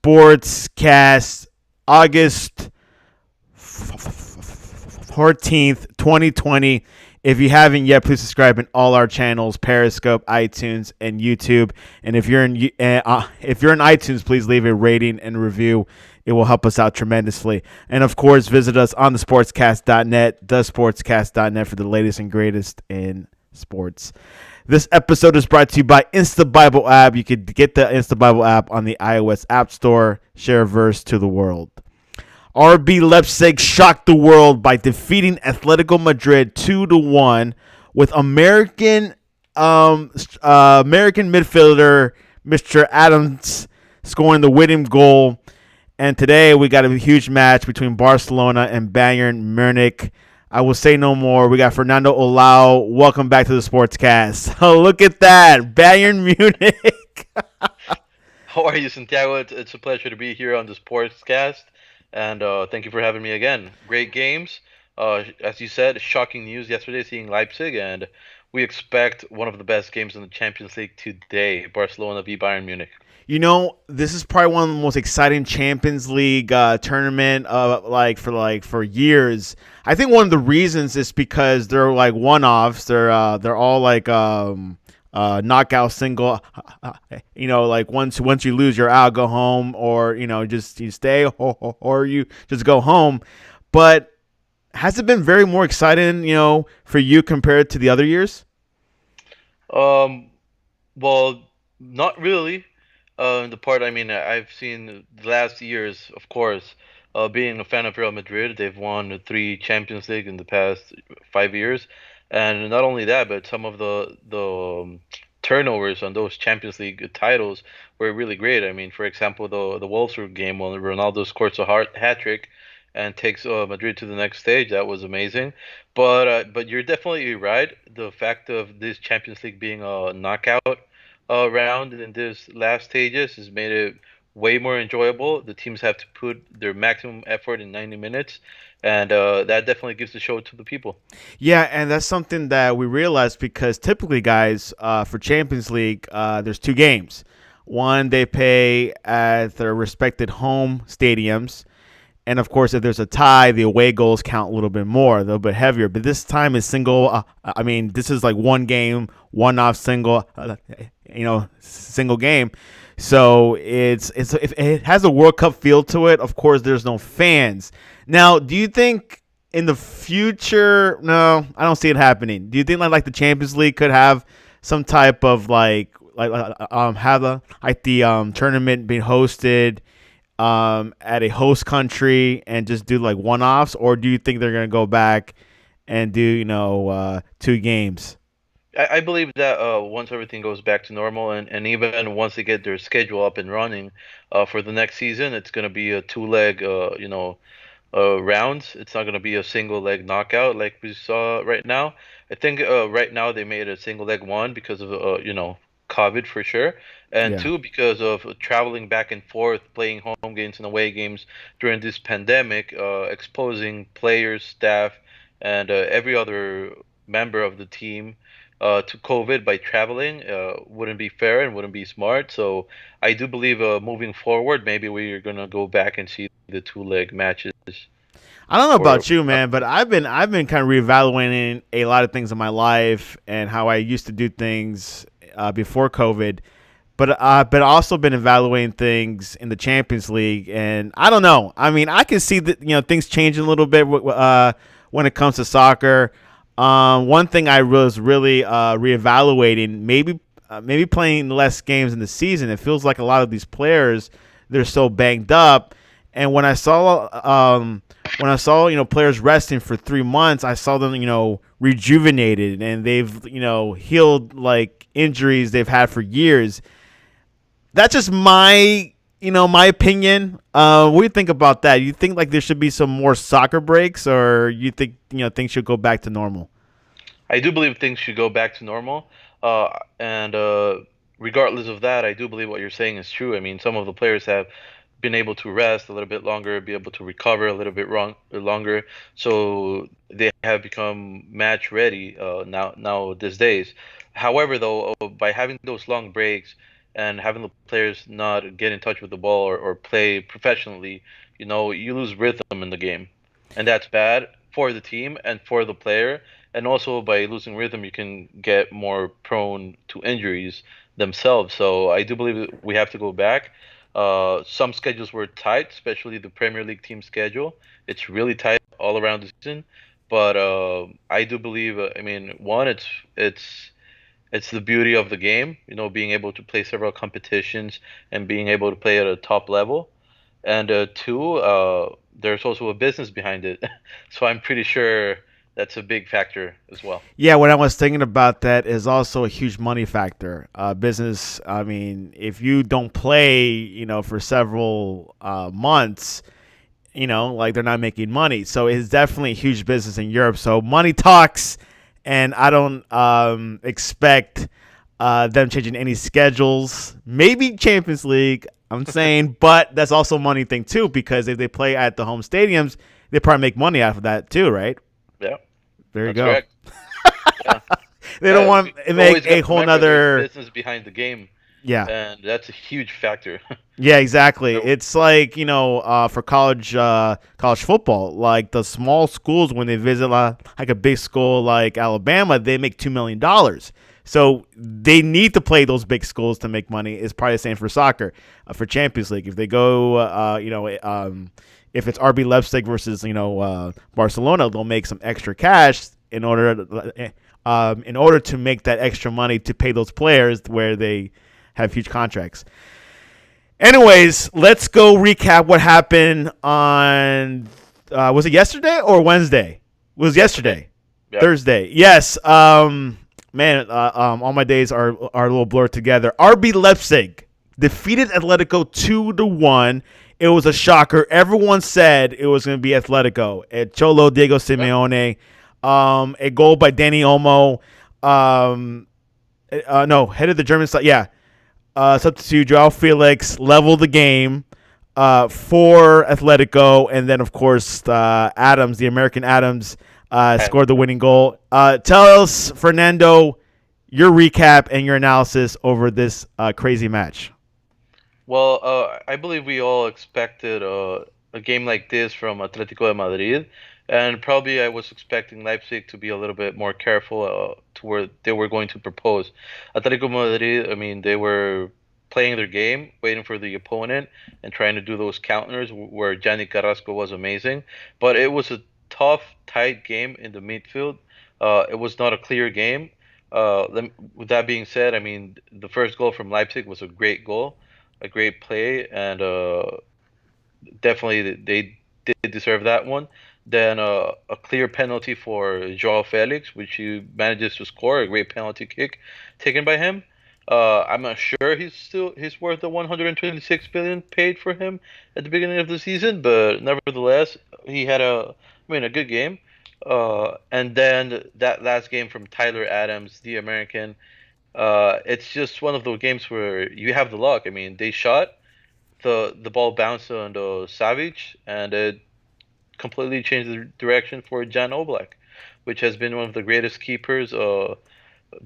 Sportscast, August 14th, 2020. If you haven't yet, please subscribe in all our channels: Periscope, iTunes, and YouTube. And if you're in iTunes, please leave a rating and review. It will help us out tremendously. And of course, visit us on thesportscast.net, thesportscast.net for the latest and greatest in sports. This episode is brought to you by Insta Bible app. You can get the Insta Bible app on the iOS App Store. Share a verse to the world. RB Leipzig shocked the world by defeating Atletico Madrid 2-1 with American midfielder Mr. Adams scoring the winning goal. And today we got a huge match between Barcelona and Bayern Munich. I will say no more. We got Fernando Olao. Welcome back to the Sportscast. Oh, look at that. Bayern Munich. How are you, Santiago? It's a pleasure to be here on the Sportscast, and thank you for having me again. Great games. As you said, shocking news yesterday seeing Leipzig, and we expect one of the best games in the Champions League today, Barcelona v Bayern Munich. You know, this is probably one of the most exciting Champions League tournament for years. I think one of the reasons is because they're like one-offs. They're all like knockout single. Like once you lose, you're out, go home, or just you stay or you just go home. But has it been very more exciting, for you compared to the other years? Um, well, not really. The part, I mean, I've seen the last years, of course, being a fan of Real Madrid, they've won three Champions League in the past 5 years, and not only that, but some of the turnovers on those Champions League titles were really great. I mean, for example, the Wolfsburg game when Ronaldo scores a hat trick and takes Madrid to the next stage, that was amazing. But you're definitely right. The fact of this Champions League being a knockout round in this last stages has made it way more enjoyable. The teams have to put their maximum effort in 90 minutes, and that definitely gives the show to the people. Yeah, and that's something that we realized because typically, guys, for Champions League, there's two games. One, they play at their respected home stadiums. And of course, if there's a tie, the away goals count a little bit more, a little bit heavier. But this time is single. This is like one game, one off single, single game. So it has a World Cup feel to it. Of course, there's no fans. Now, do you think in the future? No, I don't see it happening. Do you think like the Champions League could have some type of have the tournament being hosted at a host country and just do like one-offs, or do you think they're gonna go back and do two games? I believe that once everything goes back to normal, and even once they get their schedule up and running for the next season, it's going to be a two-leg, rounds. It's not going to be a single leg knockout like we saw right now. I think right now they made a single leg one because of COVID for sure, and Yeah. two because of traveling back and forth, playing home games and away games during this pandemic, exposing players, staff, and every other member of the team to COVID by traveling wouldn't be fair and wouldn't be smart. So I do believe moving forward, maybe we're gonna go back and see the two-leg matches I don't know for. about you, man, but I've been kind of reevaluating a lot of things in my life and how I used to do things before COVID. But I've also been evaluating things in the Champions League, and I don't know. I mean, I can see that things changing a little bit when it comes to soccer. One thing I was really reevaluating, maybe playing less games in the season. It feels like a lot of these players, they're so banged up, and when I saw players resting for 3 months, I saw them rejuvenated, and they've healed like injuries they've had for years. That's just my opinion. What do you think about that? You think like there should be some more soccer breaks, or you think things should go back to normal? I do believe things should go back to normal. And regardless of that, I do believe what you're saying is true. I mean, some of the players have been able to rest a little bit longer, be able to recover a little bit longer, so they have become match ready now these days. However, though, by having those long breaks, and having the players not get in touch with the ball or play professionally, you lose rhythm in the game, and that's bad for the team and for the player. And also by losing rhythm, you can get more prone to injuries themselves. So I do believe that we have to go back. Some schedules were tight, especially the Premier League team schedule. It's really tight all around the season. But I do believe, I mean, one, it's the beauty of the game, being able to play several competitions and being able to play at a top level. And two, there's also a business behind it. So I'm pretty sure that's a big factor as well. Yeah, what I was thinking about that is also a huge money factor. Business. I mean, if you don't play, for several months, like they're not making money. So it's definitely a huge business in Europe. So money talks, and I don't expect them changing any schedules. Maybe Champions League. I'm saying, but that's also a money thing too because if they play at the home stadiums, they probably make money off of that too, right? Yeah, There you that's go. correct. Yeah. They don't want to We make always a got to whole remember there's nother. business behind the game, Yeah. and that's a huge factor. Yeah, exactly. No, It's like for college football, like the small schools when they visit like a big school like Alabama, they make $2 million. So they need to play those big schools to make money. It's probably the same for soccer, for Champions League. If they go, if it's RB Leipzig versus Barcelona, they'll make some extra cash in order to make that extra money to pay those players where they have huge contracts. Anyways, let's go recap what happened on. Was it yesterday or Wednesday? It was yesterday. yesterday. Yeah. Thursday. Yes. Man, all my days are a little blurred together. RB Leipzig defeated Atletico 2-1. It was a shocker. Everyone said it was going to be Atletico. Cholo Diego Yeah. Simeone. A goal by Danny Olmo. No, headed the German side. Yeah, substitute Joao Felix leveled the game for Atletico, and then of course Adams, the American Adams, scored the winning goal. Tell us, Fernando, your recap and your analysis over this crazy match. Well, I believe we all expected a game like this from Atletico de Madrid, and probably I was expecting Leipzig to be a little bit more careful to where they were going to propose. Atletico Madrid, I mean, they were playing their game, waiting for the opponent and trying to do those counters where Gianni Carrasco was amazing, but it was a tough, tight game in the midfield. It was not a clear game. With that being said, I mean, the first goal from Leipzig was a great goal, a great play, and definitely they did deserve that one. Then a clear penalty for Joao Felix, which he manages to score, a great penalty kick taken by him. I'm not sure he's worth the 126 billion paid for him at the beginning of the season, but nevertheless, he had a good game. And then that last game from Tyler Adams, the American, it's just one of those games where you have the luck. I mean, they shot, the ball bounced on the Savage, and it completely changed the direction for Jan Oblak, which has been one of the greatest keepers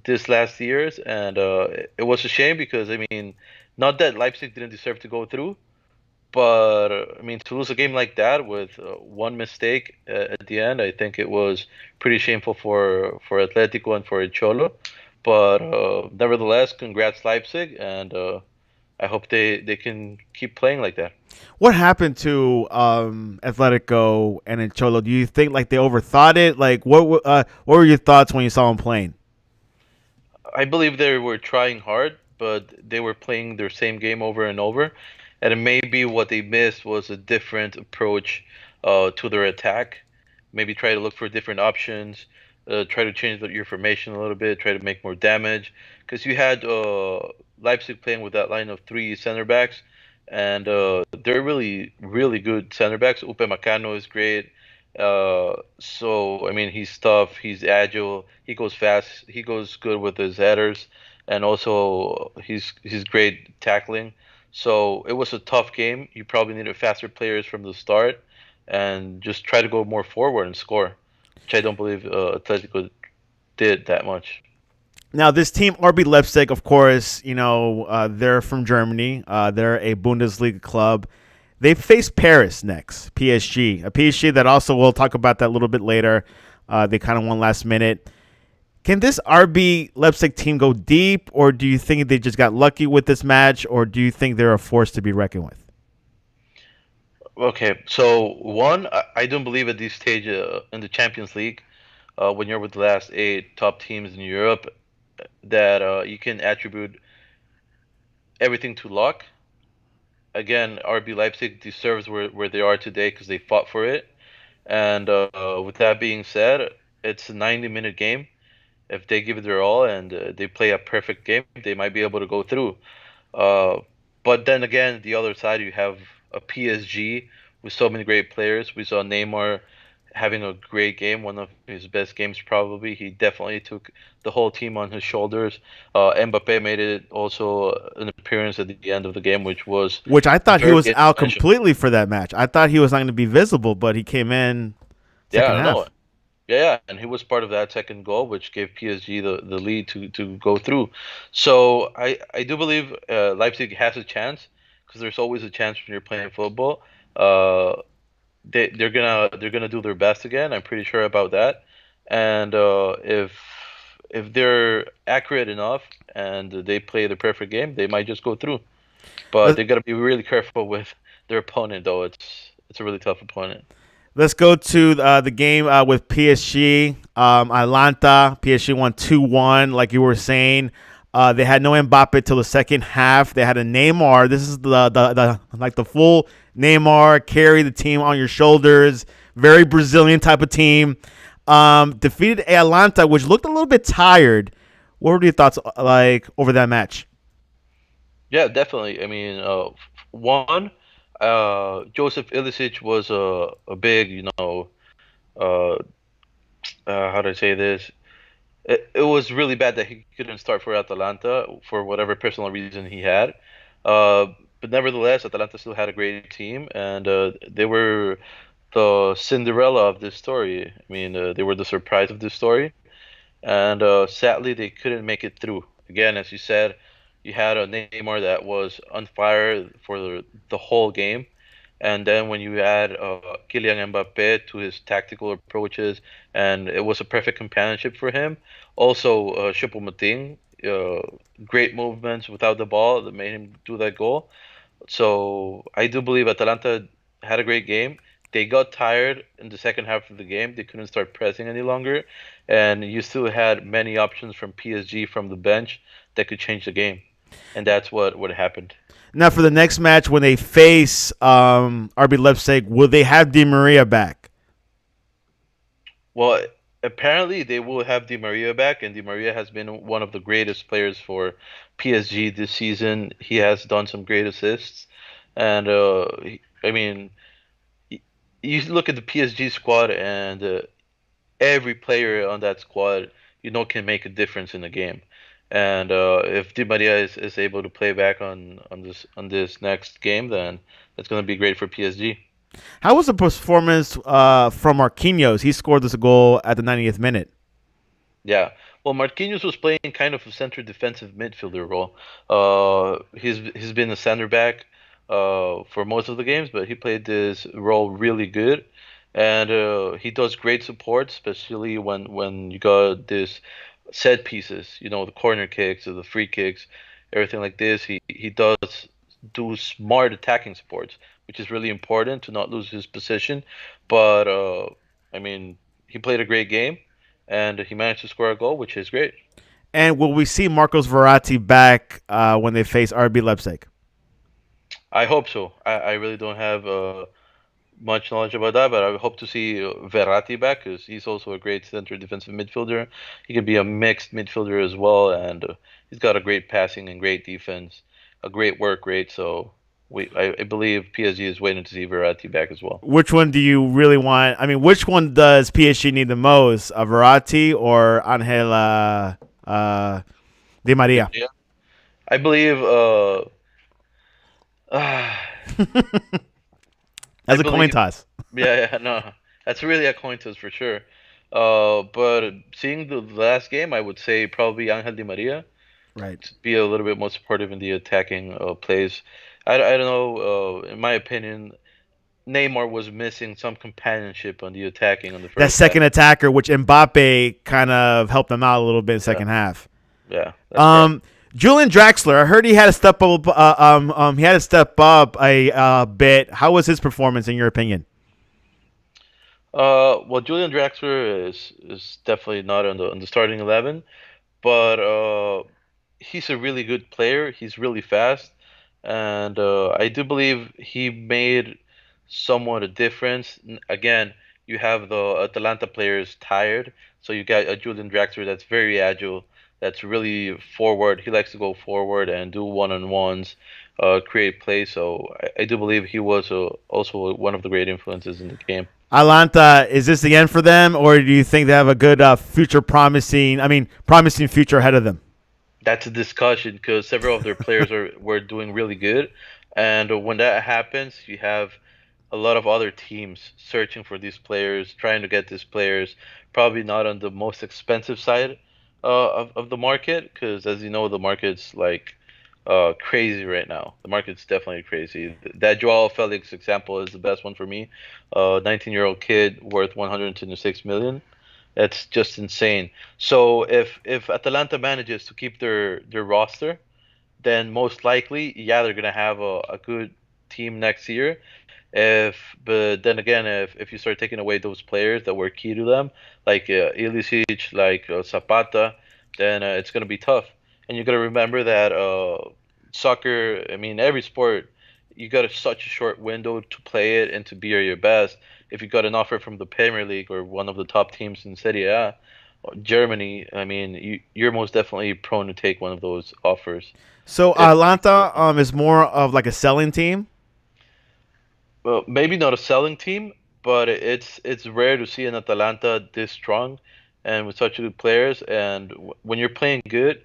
this last years. And it was a shame because I mean, not that Leipzig didn't deserve to go through, but I mean to lose a game like that with one mistake at the end, I think it was pretty shameful for Atletico and for Cholo. But nevertheless, congrats Leipzig, and I hope they can keep playing like that. What happened to Atletico and then Cholo? Do you think like they overthought it? Like what were your thoughts when you saw them playing? I believe they were trying hard, but they were playing their same game over and over. And maybe what they missed was a different approach to their attack. Maybe try to look for different options, try to change your formation a little bit, try to make more damage. Because you had Leipzig playing with that line of three center backs, and they're really, really good center backs. Upe Macano is great. So I mean, he's tough, he's agile, he goes fast, he goes good with his headers, and also he's great tackling. So it was a tough game. You probably needed faster players from the start, and just try to go more forward and score, which I don't believe Atletico did that much. Now, this team, RB Leipzig, of course, they're from Germany. They're a Bundesliga club. They face Paris next, PSG, a PSG that also we'll talk about that a little bit later. They kind of won last minute. Can this RB Leipzig team go deep, or do you think they just got lucky with this match, or do you think they're a force to be reckoned with? Okay, so one, I don't believe at this stage in the Champions League, when you're with the last eight top teams in Europe, that you can attribute everything to luck. Again, RB Leipzig deserves where they are today because they fought for it. And with that being said, it's a 90-minute game. If they give it their all and they play a perfect game, they might be able to go through. Uh, but then again, the other side, you have a PSG with so many great players. We saw Neymar having a great game, one of his best games probably. He definitely took the whole team on his shoulders. Mbappe made it also an appearance at the end of the game, which was Which I thought he very was out influential. completely for that match. I thought he was not going to be visible, but he came in second Yeah, no, half. yeah, and he was part of that second goal, which gave PSG the lead to go through. So I do believe Leipzig has a chance because there's always a chance when you're playing football. Uh, they're gonna do their best again. I'm pretty sure about that. And if they're accurate enough and they play the perfect game, they might just go through. But Let, they gotta be really careful with their opponent, though. It's a really tough opponent. let's go to the game with PSG. Atlanta. PSG won 2-1, like you were saying. They had no Mbappe till the second half. They had a Neymar. This is the like the full Neymar, carry the team on your shoulders. Very Brazilian type of team. Defeated Atlanta, which looked a little bit tired. What were your thoughts like over that match? Yeah, definitely. I mean, one, Joseph Ilicic was a big, uh, how do I say this? It was really bad that he couldn't start for Atalanta for whatever personal reason he had. Uh, but nevertheless, Atalanta still had a great team, and they were the Cinderella of this story. I mean, they were the surprise of this story, and sadly, they couldn't make it through. Again, as you said, you had a Neymar that was on fire for the whole game, and then when you add Kylian Mbappe to his tactical approaches, and it was a perfect companionship for him. Also, Choupo-Moting, great movements without the ball that made him do that goal. So I do believe Atalanta had a great game. They got tired in the second half of the game. They couldn't start pressing any longer, and you still had many options from PSG from the bench that could change the game, and that's what happened. Now for the next match when they face RB Leipzig, will they have Di Maria back? Well, apparently they will have Di Maria back, and Di Maria has been one of the greatest players for PSG this season. He has done some great assists, and I mean, y- you look at the PSG squad, and every player on that squad, can make a difference in the game. And if Di Maria is able to play back on this next game, then that's going to be great for PSG. How was the performance from Marquinhos? He scored this goal at the 90th minute. Yeah. Well, Marquinhos was playing kind of a center defensive midfielder role. He's been a center back for most of the games, but he played this role really good, and he does great support, especially when you got this set pieces. The corner kicks or the free kicks, everything like this. He does do smart attacking supports, which is really important to not lose his position. But I mean, he played a great game and he managed to score a goal, which is great. And will we see Marcos Verratti back when they face RB Leipzig? I hope so. I really don't have much knowledge about that, but I hope to see Verratti back because he's also a great center defensive midfielder. He can be a mixed midfielder as well, and he's got a great passing and great defense, a great work rate. So I believe PSG is waiting to see Verratti back as well. Which one do you really want? I mean, which one does PSG need the most? Verratti or Angel Di Maria? Yeah. I believe. I That's a coin believe. toss. Yeah, yeah, no, that's really a coin toss for sure. But seeing the last game, I would say probably Angel Di Maria Right. to be a little bit more supportive in the attacking plays. I don't know. In my opinion, Neymar was missing some companionship on the attacking on the That first half. second attacker, which Mbappe kind of helped them out a little bit in the Yeah, second half. yeah, that's correct. Um, Julian Draxler, I heard he had to step up. He had to step up a bit. How was his performance in your opinion? Well, Julian Draxler is definitely not on the starting 11, but he's a really good player. He's really fast, and I do believe he made somewhat a difference. Again, you have the Atalanta players tired, so you got a Julian Draxler that's very agile, that's really forward. He likes to go forward and do one-on-ones, create plays. So I do believe he was also one of the great influences in the game. Atlanta, is this the end for them, or do you think they have a good future promising? I mean, promising future ahead of them? That's a discussion because several of their players are were doing really good, and when that happens, you have a lot of other teams searching for these players, trying to get these players. Probably not on the most expensive side of the market, because as you know, the market's like crazy right now. The market's definitely crazy. That Joao Felix example is the best one for me. 19-year-old kid worth 126 million. That's just insane. So if Atalanta manages to keep their roster, then most likely, yeah, they're gonna have a good team next year. But then again, if you start taking away those players that were key to them, like Ilicic, like Zapata, then it's gonna be tough. And you gotta remember that soccer, I mean, every sport, you got such a short window to play it and to be at your best. If you got an offer from the Premier League or one of the top teams in Serie A, or Germany, I mean, you're most definitely prone to take one of those offers. So If Atlanta is more of like a selling team. Well, maybe not a selling team, but it's rare to see an Atalanta this strong and with such good players. And when you're playing good,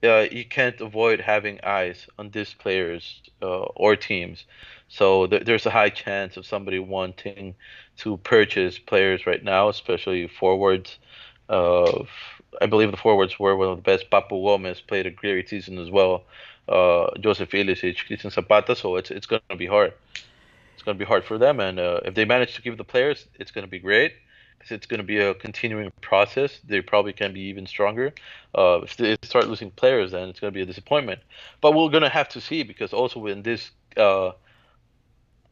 you can't avoid having eyes on these players or teams. So there's a high chance of somebody wanting to purchase players right now, especially forwards. Uh, I believe the forwards were one of the best. Papu Gomez played a great season as well. Joseph Ilicic, Christian Zapata. So it's going to be hard. It's going to be hard for them, and if they manage to keep the players, it's going to be great because it's going to be a continuing process. They probably can be even stronger. If they start losing players, then it's going to be a disappointment. But we're going to have to see because also in this COVID,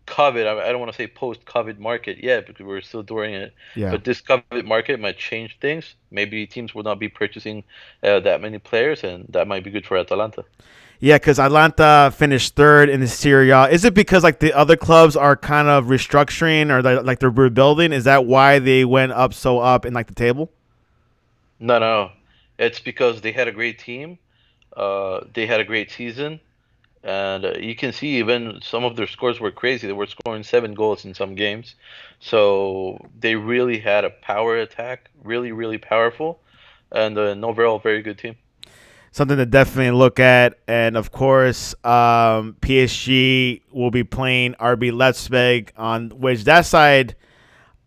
I don't want to say post-COVID market yet because we're still during it, Yeah. but this COVID market might change things. Maybe teams will not be purchasing that many players, and that might be good for Atalanta. Yeah, because Atlanta finished third in the Serie A. Is it because like the other clubs are kind of restructuring or like they're rebuilding? Is that why they went up so up in like the table? No, no, no. It's because they had a great team. They had a great season, and you can see even some of their scores were crazy. They were scoring 7 goals in some games, so they really had a power attack, really, really powerful, and an overall very good team. Something to definitely look at. And of course, PSG will be playing RB Leipzig on which that side,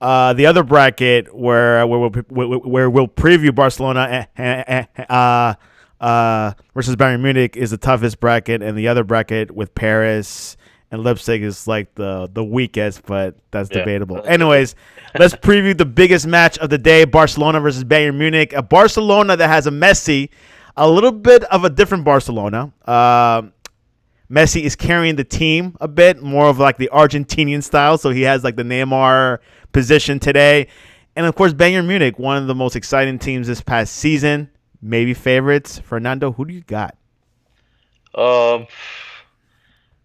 the other bracket where we'll preview Barcelona versus Bayern Munich is the toughest bracket, and the other bracket with Paris and Leipzig is like the weakest, but that's Yeah, debatable. the Anyways, let's preview the biggest match of the day: Barcelona versus Bayern Munich. A Barcelona that has a Messi, a little bit of a different Barcelona. Messi is carrying the team a bit more of like the Argentinian style, so he has like the Neymar position today, and of course Bayern Munich, one of the most exciting teams this past season, maybe favorites. Fernando, who do you got? um,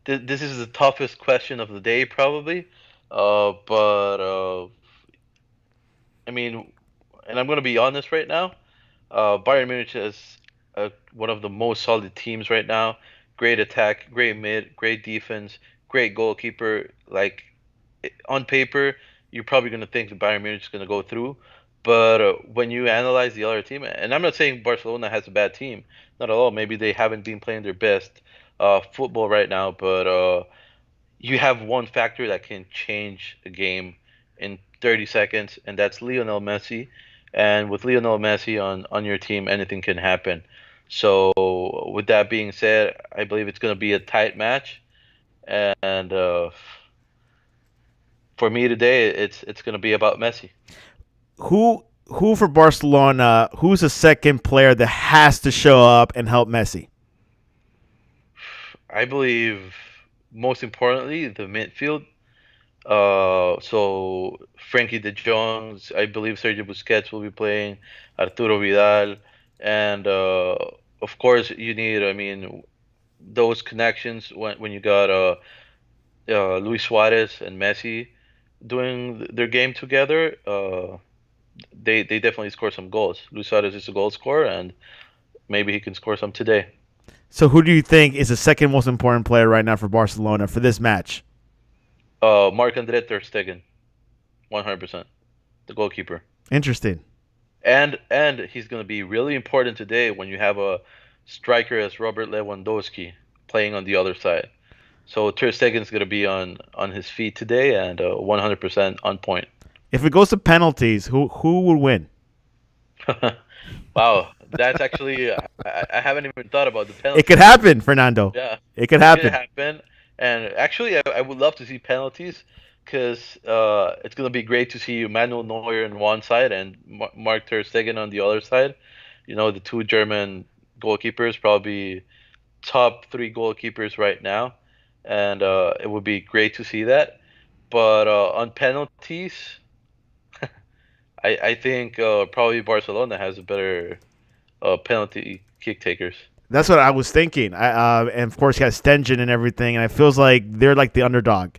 this is the toughest question of the day probably, but I mean, and I'm gonna be honest right now. Bayern Munich is one of the most solid teams right now. Great attack, great mid, great defense, great goalkeeper. Like on paper, you're probably going to think that Bayern Munich is going to go through, but when you analyze the other team, and I'm not saying Barcelona has a bad team, not at all. Maybe they haven't been playing their best football right now, but you have one factor that can change a game in 30 seconds, and that's Lionel Messi. and with Lionel Messi on your team, anything can happen. So with that being said, I believe it's going to be a tight match, and for me today, it's going to be about Messi. Who for Barcelona? Who's the second player that has to show up and help Messi? I believe most importantly the midfield. So Frankie De Jongs, I believe Sergio Busquets will be playing, Arturo Vidal, and of course you need, I mean, those connections when you got Luis Suarez and Messi doing their game together. They definitely score some goals. Luis Suarez is a goal scorer, and maybe he can score some today. So who do you think is the second most important player right now for Barcelona for this match? Marc-André ter Stegen, 100%, the goalkeeper. Interesting. And he's going to be really important today when you have a striker as Robert Lewandowski playing on the other side. So Ter Stegen's going to be on his feet today and 100% on point. If it goes to penalties, who would win? Wow, that's actually I haven't even thought about the It could penalties. happen, Fernando. Yeah, It could it could happen. happen. And actually, I would love to see penalties because it's going to be great to see Manuel Neuer on one side and Mark Ter Stegen on the other side. You know, the two German goalkeepers, probably top three goalkeepers right now, and it would be great to see that. But on penalties, I think probably Barcelona has a better penalty kick takers. That's what I was thinking. And of course, he has Stengen and everything, and it feels like they're like the underdog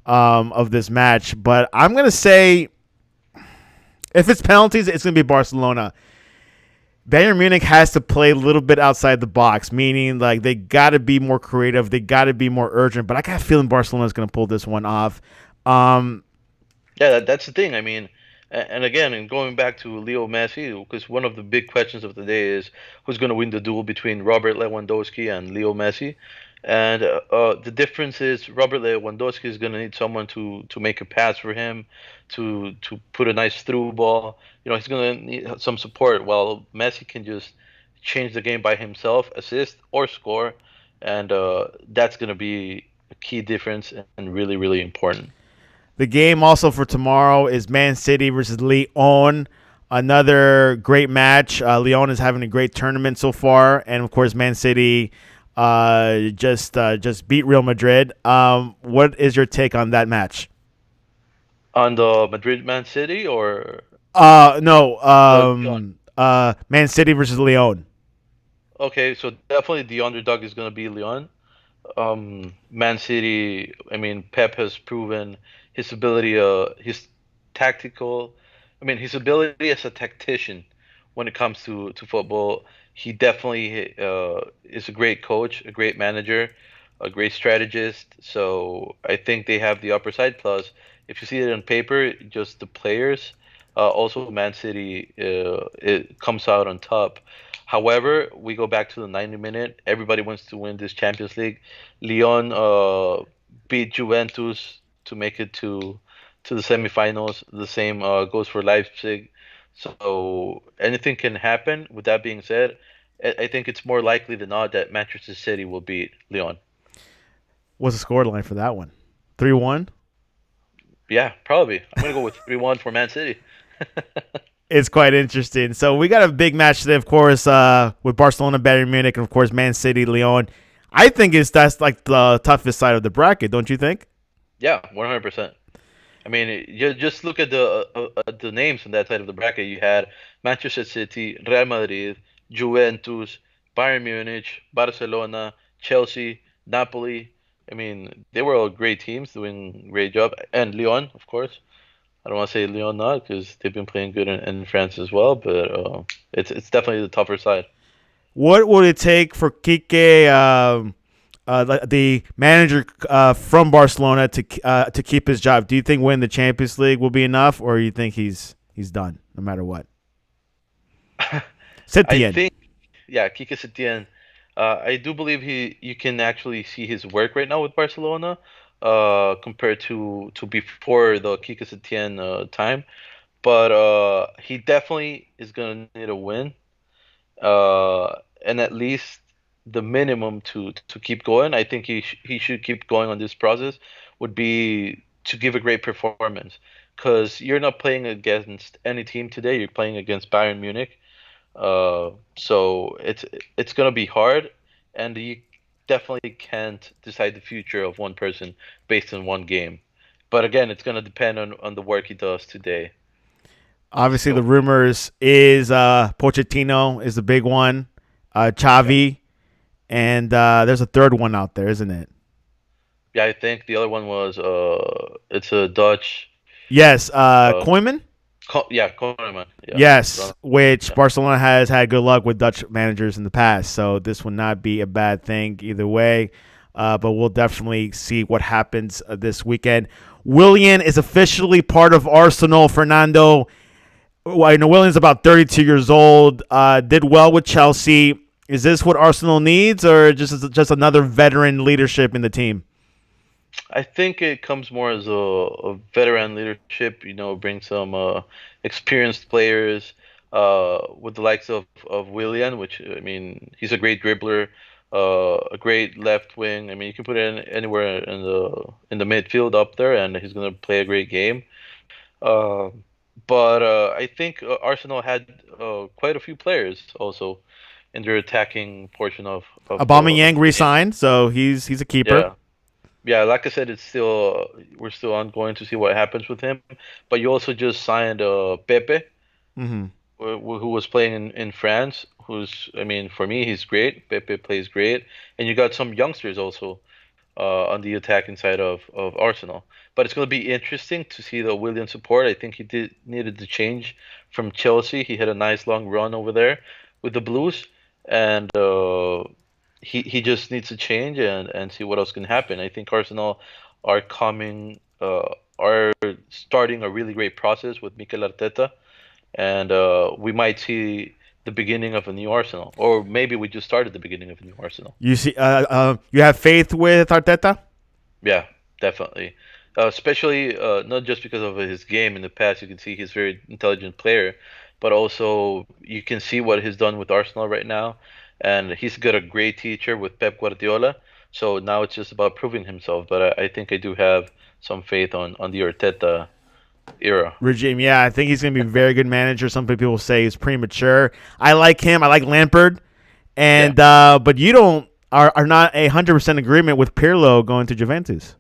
of this match. But I'm gonna say, if it's penalties, it's gonna be Barcelona. Bayern Munich has to play a little bit outside the box, meaning like they got to be more creative, they got to be more urgent. But I got a feeling Barcelona is gonna pull this one off. Um, Yeah, that's the thing. I mean, and again, and going back to Leo Messi, because one of the big questions of the day is who's going to win the duel between Robert Lewandowski and Leo Messi. And the difference is Robert Lewandowski is going to need someone to make a pass for him, to put a nice through ball. You know, he's going to need some support, while Messi can just change the game by himself, assist or score, and that's going to be a key difference and really, really important. the game also for tomorrow is Man City versus Lyon. Another great match. Lyon is having a great tournament so far, and of course, Man City just beat Real Madrid. What is your take on that match? On the Madrid Man City or No. Lyon? Man City versus Lyon. Okay, so definitely the underdog is going to be Lyon. Man City, I mean, Pep has proven his ability, his tactical, I mean, his ability as a tactician when it comes to football. He definitely is a great coach, a great manager, a great strategist. So I think they have the upper side. Plus, if you see it on paper, just the players, also Man City, it comes out on top. However, we go back to the 90 minute. Everybody wants to win this Champions League. Lyon beat Juventus to make it to the semifinals. The same goes for Leipzig. So anything can happen. With that being said, I think it's more likely than not that Manchester City will beat Lyon. What's the scoreline for that one? 3-1. Yeah, probably. I'm gonna go with 3-1 for Man City. It's quite interesting. So we got a big match today, of course, with Barcelona, Bayern Munich, and of course Man City, Lyon. I think that's like the toughest side of the bracket, don't you think? Yeah, 100%. I mean, you just look at the names on that side of the bracket. You had Manchester City, Real Madrid, Juventus, Bayern Munich, Barcelona, Chelsea, Napoli. I mean, they were all great teams doing great job, and Lyon, of course. I don't want to say Lyon not because they've been playing good in France as well, but it's definitely the tougher side. What would it take for Kike, the manager from Barcelona, to keep his job? Do you think winning the Champions League will be enough, or you think he's done no matter what? I Setien. think, yeah, Kike Setien. I do believe you can actually see his work right now with Barcelona, compared to before the Kike Setien time. but he definitely is gonna need a win. And at least the minimum to keep going. I think he should keep going on this process would be to give a great performance, because you're not playing against any team today. You're playing against Bayern Munich. So it's gonna be hard, and you definitely can't decide the future of one person based on one game. But again, it's gonna depend on the work he does today. Obviously, the So rumors is Pochettino is the big one, yeah, Xavi, and there's a third one out there, isn't it? yeah. I think the other one was it's a Dutch. Yes, Uh, Koeman. Yeah, Koeman. Yeah, Yes, Ronald. which Yeah, Barcelona has had good luck with Dutch managers in the past, so this will not be a bad thing either way. But we'll definitely see what happens this weekend. Willian is officially part of Arsenal. Fernando, well, I know Willian's about 32 years old. Did well with Chelsea. Is this what Arsenal needs, or just another veteran leadership in the team? I think it comes more as a veteran leadership. Bring some experienced players with the likes of Willian, which I mean, he's a great dribbler, a great left wing. I mean, you can put it anywhere in the midfield up there, and he's gonna play a great game. Uh, but I think Arsenal had quite a few players also in their attacking portion of Aubameyang the team. re-signed, so he's a keeper. Yeah, yeah. Like I said, it's still we're still ongoing to see what happens with him. But you also just signed Pepe, Hmm. who was playing in France. Who's I mean, for me, he's great. Pepe plays great, and you got some youngsters also on the attacking side of Arsenal. But it's going to be interesting to see the Willian support. I think he did needed to change from Chelsea. He had a nice long run over there with the Blues, and he just needs to change and see what else can happen. I think Arsenal are coming are starting a really great process with Mikel Arteta, and we might see the beginning of a new Arsenal, or maybe we just started the beginning of a new Arsenal. You see, you have faith with Arteta. Yeah, definitely. Especially not just because of his game in the past. You can see he's a very intelligent player, but also you can see what he's done with Arsenal right now, and he's got a great teacher with Pep Guardiola. So now it's just about proving himself. But I think I do have some faith on the Arteta era. Regime, yeah, I think he's going to be a very good manager. Some people say he's premature. I like him. I like Lampard, Yeah, and but you don't are not 100% agreement with Pirlo going to Juventus.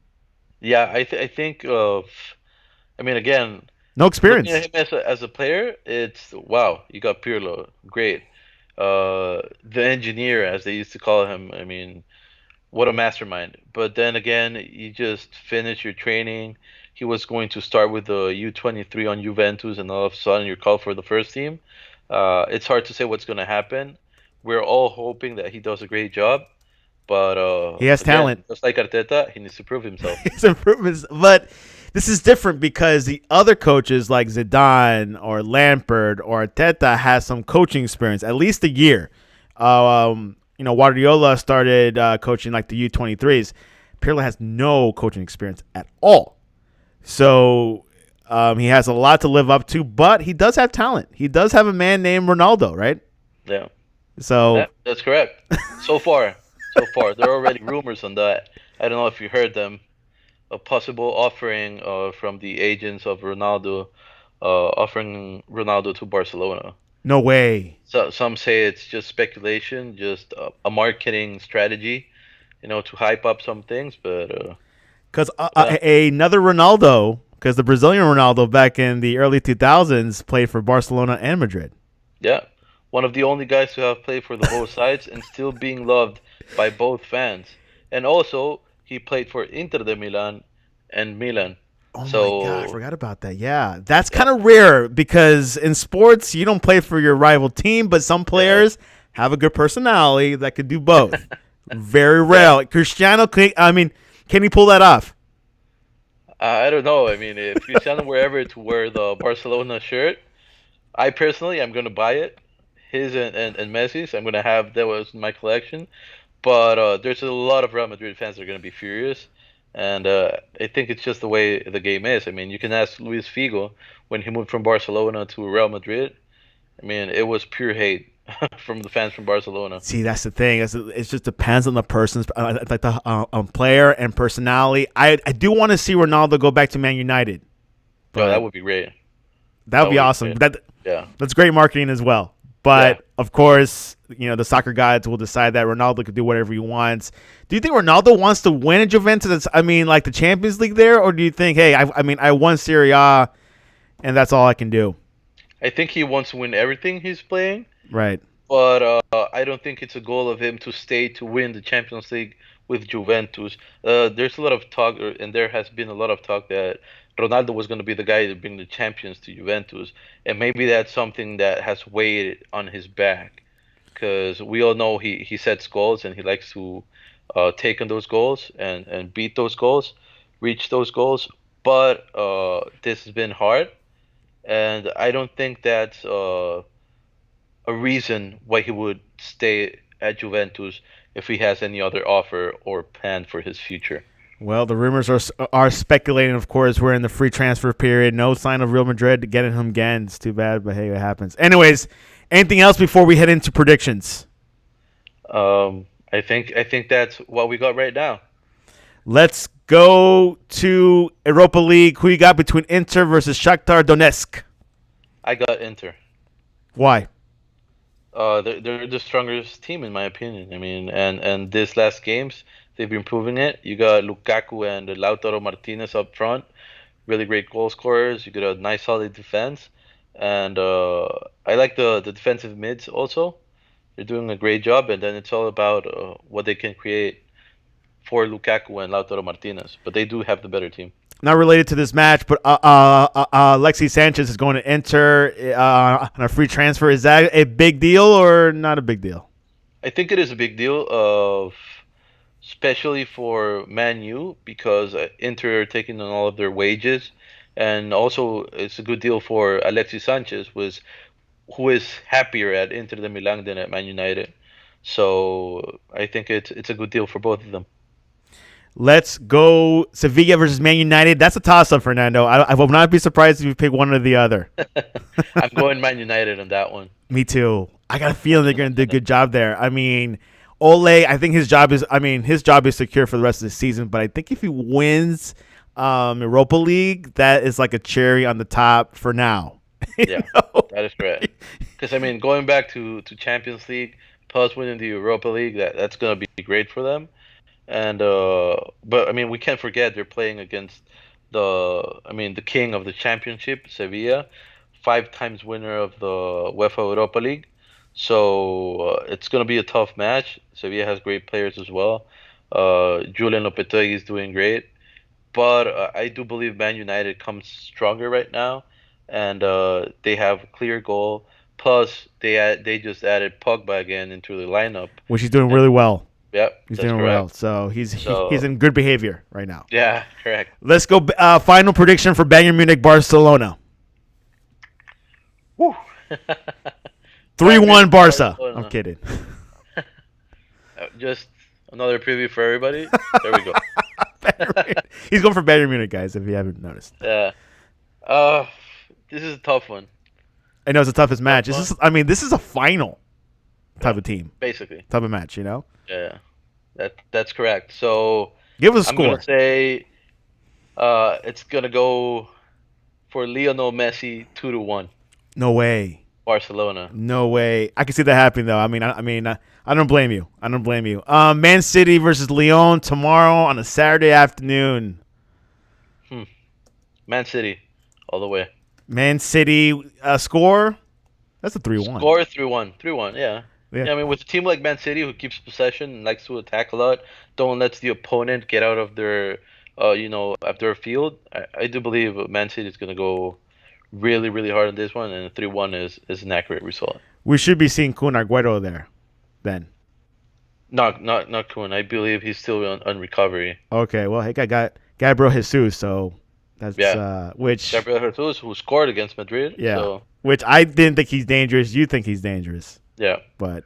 yeah. I think. I mean, again, No looking at experience. him as a player, it's wow. You got Pirlo, great. The engineer, as they used to call him. I mean, what a mastermind. But then again, you just finish your training. He was going to start with the U23 on Juventus, and all of a sudden you're called for the first team. It's hard to say what's going to happen. We're all hoping that he does a great job, but He has again, talent. just like Arteta, he needs to prove himself. His improvements, but this is different because the other coaches like Zidane or Lampard or Arteta has some coaching experience, at least a year. Guardiola started coaching like the U23s. Pirlo has no coaching experience at all. So he has a lot to live up to, but he does have talent. He does have a man named Ronaldo, right? Yeah, So that's correct. So far, there are already rumors on that. I don't know if you heard them. A possible offering from the agents of Ronaldo, offering Ronaldo to Barcelona. no way. So some say it's just speculation, just a marketing strategy, to hype up some things. But Because yeah, another Ronaldo, because the Brazilian Ronaldo back in the early 2000s played for Barcelona and Madrid. yeah, one of the only guys to have played for the both sides and still being loved by both fans. And also, he played for Inter de Milan and Milan. Oh my God, I So forgot about that. Yeah, that's yeah, kind of rare because in sports, you don't play for your rival team, but some yeah, players have a good personality that could do both. Very yeah. rare. Cristiano, I mean, can he pull that off? I don't know. I mean, if Cristiano were ever to wear the Barcelona shirt, I personally am gonna buy it. His and Messi's. I'm gonna have that was in my collection. But there's a lot of Real Madrid fans that are gonna be furious, And I think it's just the way the game is. I mean, you can ask Luis Figo when he moved from Barcelona to Real Madrid. I mean, it was pure hate from the fans from Barcelona. See, that's the thing. It just depends on the person's like the player and personality. I do want to see Ronaldo go back to Man United, Oh, that but would be great. that would That be would be awesome. great. Yeah. That's great marketing as well. Yeah. But of course, the soccer gods will decide that Ronaldo could do whatever he wants. Do you think Ronaldo wants to win at Juventus? I mean, like the Champions League there, or do you think, hey, I won Serie A, and that's all I can do? I think he wants to win everything he's playing, Right. but I don't think it's a goal of him to stay to win the Champions League with Juventus. There's a lot of talk, and there has been a lot of talk that Ronaldo was going to be the guy to bring the champions to Juventus, and maybe that's something that has weighed on his back, because we all know he sets goals and he likes to take on those goals and beat those goals, reach those goals. But this has been hard, and I don't think that's a reason why he would stay at Juventus if he has any other offer or plan for his future. Well, the rumors are speculating. Of course, we're in the free transfer period. No sign of Real Madrid getting him again. It's too bad, but hey, it happens. Anyways, anything else before we head into predictions? I think that's what we got right now. Let's go to Europa League. Who you got between Inter versus Shakhtar Donetsk? I got Inter. Why? They're the strongest team in my opinion. I mean, and this last games they've been proving it. You got Lukaku and Lautaro Martinez up front, really great goal scorers. You got a nice solid defense, and I like the defensive mids also. They're doing a great job, and then it's all about what they can create for Lukaku and Lautaro Martinez. But they do have the better team. Not related to this match, but Alexis Sanchez is going to enter on a free transfer. Is that a big deal or not a big deal? I think it is a big deal of especially for Man U because Inter are taking on all of their wages, and also it's a good deal for Alexis Sanchez, who is happier at Inter de Milan than at Man United. So I think it's a good deal for both of them. Let's go Sevilla versus Man United. That's a toss-up, Fernando. I will not be surprised if you pick one or the other. I'm going Man United on that one. Me too. I got a feeling they're going to do a good job there. I mean, Ole, I think his job is secure for the rest of the season. But I think if he wins Europa League, that is like a cherry on the top for now. Yeah, that is correct. Because I mean, going back to Champions League plus winning the Europa League, that's gonna be great for them. And but I mean, we can't forget they're playing against the king of the championship, Sevilla, 5 times winner of the UEFA Europa League. So it's gonna be a tough match. Sevilla has great players as well. Julian Lopetegui is doing great, but I do believe Man United comes stronger right now, and they have a clear goal. Plus, they just added Pogba again into the lineup, which he's doing and really well. yep, He's that's doing correct. well. So he's So in good behavior right now. yeah, correct. Let's go. Final prediction for Bayern Munich Barcelona. Woo. 3-1 Barca. Barcelona. I'm kidding. Just another preview for everybody. There we go. He's going for Bayern Munich, guys, if you haven't noticed. Yeah. This is a tough one. I know it's the toughest match. one. This is a final type of team, Basically. type of match, you know? Yeah. That's correct. So Give us a I'm score. gonna say it's gonna go for Lionel Messi 2-1 No way. Barcelona. No way. I can see that happening, though. I don't blame you. I don't blame you. Man City versus Lyon tomorrow on a Saturday afternoon. Man City, all the way. Man City score? That's a 3-1. Score 3-1. 3-1, yeah. Yeah. Yeah, I mean, with a team like Man City who keeps possession and likes to attack a lot, don't let the opponent get out of their, of their field. I do believe Man City is going to go really, really hard on this one, and 3-1 is an accurate result. We should be seeing Kun Agüero there then. Not Kun. I believe he's still on recovery. Okay, well, hey, I got Gabriel Jesus, so that's Yeah. which Gabriel Jesus, who scored against Madrid. yeah, So, which I didn't think he's dangerous. You think he's dangerous, yeah. but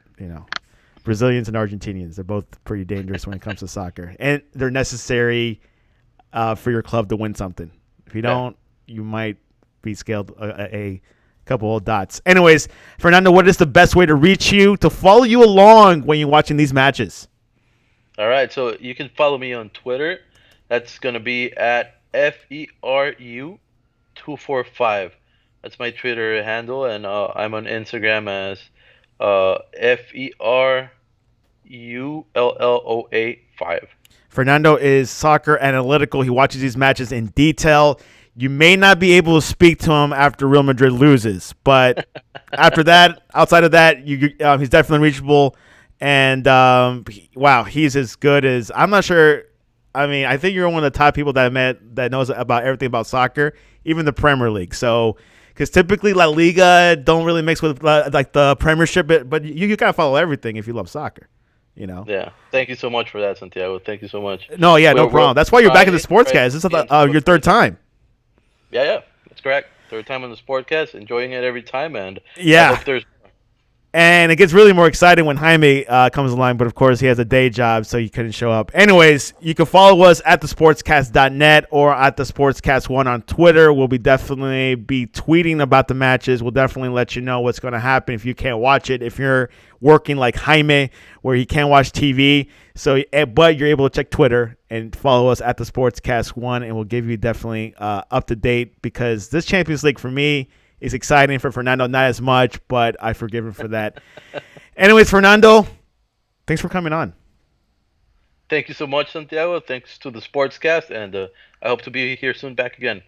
Brazilians and Argentinians, they're both pretty dangerous when it comes to soccer, and they're necessary for your club to win something. If you Yeah. don't, you might be scaled a couple of dots. Anyways, Fernando, what is the best way to reach you, to follow you along when you're watching these matches? All right. So you can follow me on Twitter. That's gonna be at FERU245. That's my Twitter handle, and I'm on Instagram as FERULLOA5. Fernando is soccer analytical. He watches these matches in detail. You may not be able to speak to him after Real Madrid loses, but after that, outside of that, he's definitely reachable. And wow, he's as good as I'm not sure. I mean, I think you're one of the top people that I met that knows about everything about soccer, even the Premier League. So, because typically La Liga don't really mix with like the Premiership, but you gotta follow everything if you love soccer. You know. Yeah. Thank you so much for that, Santiago. Thank you so much. No, yeah, no We're problem. That's why you're back in the trying to sportscast. This is be on top of your third things. time. Yeah, yeah. That's correct. Third time on the Sportcast, enjoying it every time, and I Yeah. hope there's. And it gets really more exciting when Jaime comes along, but of course he has a day job, so he couldn't show up. Anyways, you can follow us at thesportscast.net or at the Sportscast1 on Twitter. We'll definitely be tweeting about the matches. We'll definitely let you know what's going to happen if you can't watch it. If you're working like Jaime, where he can't watch TV, but you're able to check Twitter and follow us at the Sportscast1, and we'll give you definitely up to date, because this Champions League for me is exciting. For Fernando, not as much, but I forgive him for that. Anyways, Fernando, thanks for coming on. Thank you so much, Santiago. Thanks to the Sportscast, and I hope to be here soon back again.